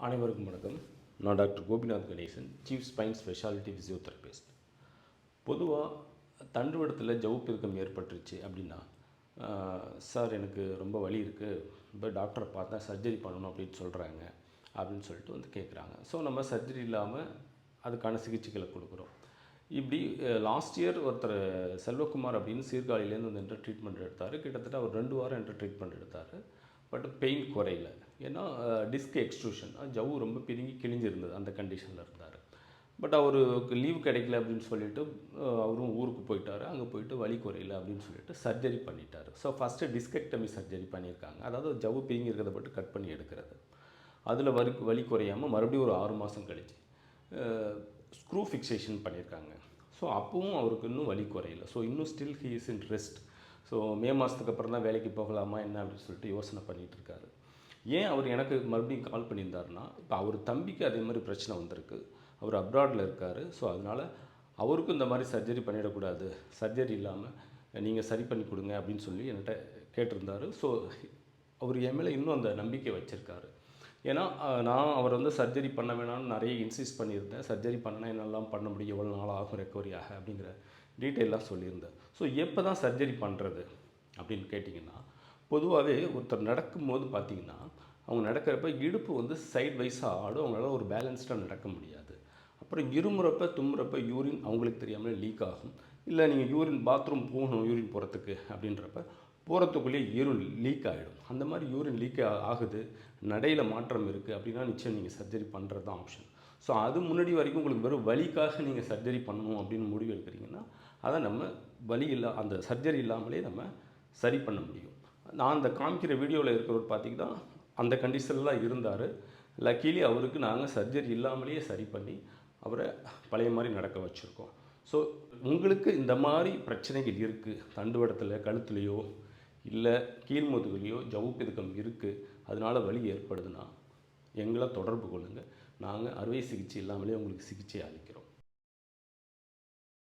அனைவருக்கும் வணக்கம். நான் doctor Gopinath Ganesan, chief spine speciality physiotherapist. பொதுவாக தண்டுவடத்தில் ஜவ்வு பெருக்கம் ஏற்பட்டுருச்சு அப்படின்னா, சார் எனக்கு ரொம்ப வலி இருக்குது, இப்போ டாக்டரை பார்த்தா சர்ஜரி பண்ணணும் அப்படின்னு சொல்கிறாங்க அப்படின்னு சொல்லிட்டு வந்து கேட்குறாங்க. ஸோ நம்ம சர்ஜரி இல்லாமல் அதுக்கான சிகிச்சைகளை கொடுக்குறோம். இப்படி லாஸ்ட் இயர் ஒருத்தர் செல்வகுமார் அப்படின்னு சீர்காழியிலேருந்து வந்து என்கிட்ட ட்ரீட்மெண்ட் எடுத்தார். கிட்டத்தட்ட அவர் 2 வாரம் என்கிட்ட ட்ரீட்மெண்ட் எடுத்தார். பட் பெயின் குறையல. ஏன்னா டிஸ்க் எக்ஸ்ட்ரூஷன், ஜவ்வு ரொம்ப பிரிங்கி கிழிஞ்சிருந்தது, அந்த கண்டிஷனில் இருந்தார். பட் அவருக்கு லீவ் கிடைக்கல அப்படின்னு சொல்லிட்டு அவரும் ஊருக்கு போயிட்டார். அங்கே போயிட்டு வலி குறையல அப்படின்னு சொல்லிட்டு சர்ஜரி பண்ணிட்டார். ஸோ ஃபஸ்ட்டு டிஸ்கெக்டமி சர்ஜரி பண்ணியிருக்காங்க. அதாவது ஜவ்வு பிரிங்கி இருக்கிறத மட்டும் கட் பண்ணி எடுக்கிறது. அதில் வலி குறையாமல் மறுபடியும் ஒரு 6 மாதம் கழிச்சு ஸ்க்ரூ ஃபிக்சேஷன் பண்ணியிருக்காங்க. ஸோ அப்பவும் அவருக்கு இன்னும் வலி குறையல. ஸோ இன்னும் still he is in rest. So May மாதத்துக்கு அப்புறம் தான் வேலைக்கு போகலாமா என்ன அப்படின்னு சொல்லிட்டு யோசனை பண்ணிகிட்டு இருக்காரு. ஏன் அவர் எனக்கு மறுபடியும் கால் பண்ணியிருந்தாருன்னா, இப்போ அவர் தம்பிக்கு அதே மாதிரி பிரச்சனை வந்திருக்கு. அவர் அப்ராடில் இருக்கார். ஸோ அதனால் அவருக்கும் இந்த மாதிரி சர்ஜரி பண்ணிடக்கூடாது, சர்ஜரி இல்லாமல் நீங்கள் சரி பண்ணி கொடுங்க அப்படின்னு சொல்லி என்கிட்ட கேட்டிருந்தார். ஸோ அவர் என் மேலே இன்னும் அந்த நம்பிக்கை வச்சுருக்காரு. ஏன்னா நான் அவர் வந்து சர்ஜரி பண்ண வேணாம்னு நிறைய இன்சிஸ்ட் பண்ணியிருந்தேன். சர்ஜரி பண்ணால் என்னெல்லாம் பண்ண முடியும், எவ்வளோ நாள் ஆகும் ரெக்கவரி ஆக அப்படிங்கிற டீட்டெயிலாக சொல்லியிருந்தேன். ஸோ எப்போ தான் சர்ஜரி பண்ணுறது அப்படின்னு கேட்டிங்கன்னா, பொதுவாகவே ஒருத்தர் நடக்கும்போது பார்த்திங்கன்னா, அவங்க நடக்கிறப்ப இடுப்பு வந்து சைட் வைஸாக ஆடும். அவங்களால ஒரு பேலன்ஸ்டாக நடக்க முடியாது. அப்புறம் இருமுறப்ப தும்முறப்ப யூரின் அவங்களுக்கு தெரியாமல் லீக் ஆகும். இல்லை நீங்கள் பாத்ரூம் போகணும் யூரின் போகிறதுக்கு அப்படின்றப்ப போகிறதுக்குள்ளேயே யூரின் லீக் ஆகிடும். அந்த மாதிரி யூரின் லீக் ஆகுது, நடையில் மாற்றம் இருக்குது அப்படின்னா நிச்சயம் நீங்கள் சர்ஜரி பண்ணுறது தான் ஆப்ஷன். ஸோ அது முன்னாடி வரைக்கும் உங்களுக்கு வெறும் வலிக்காக நீங்கள் சர்ஜரி பண்ணணும் அப்படின்னு முடிவு எடுக்கிறீங்கன்னா, அதை நம்ம அந்த சர்ஜரி இல்லாமலே நம்ம சரி பண்ண முடியும். நான் அந்த காமிக்கிற வீடியோவில் இருக்கிறவர் பார்த்திங்கன்னா அந்த கண்டிஷன்லாம் இருந்தார். லக்கீலி அவருக்கு நாங்கள் சர்ஜரி இல்லாமலேயே சரி பண்ணி அவரை பழைய மாதிரி நடக்க வச்சுருக்கோம். ஸோ உங்களுக்கு இந்த மாதிரி பிரச்சனைகள் இருக்குது, தண்டுவடத்தில் கழுத்துலையோ இல்லை கீழ்முதுகுலையோ ஜவ்வு பெருக்கம் இருக்குது, அதனால் வலி ஏற்படுதுன்னா எங்களை தொடர்பு கொள்ளுங்கள். நாங்கள் அறுவை சிகிச்சை இல்லாமலே உங்களுக்கு சிகிச்சை அளிக்கிறோம்.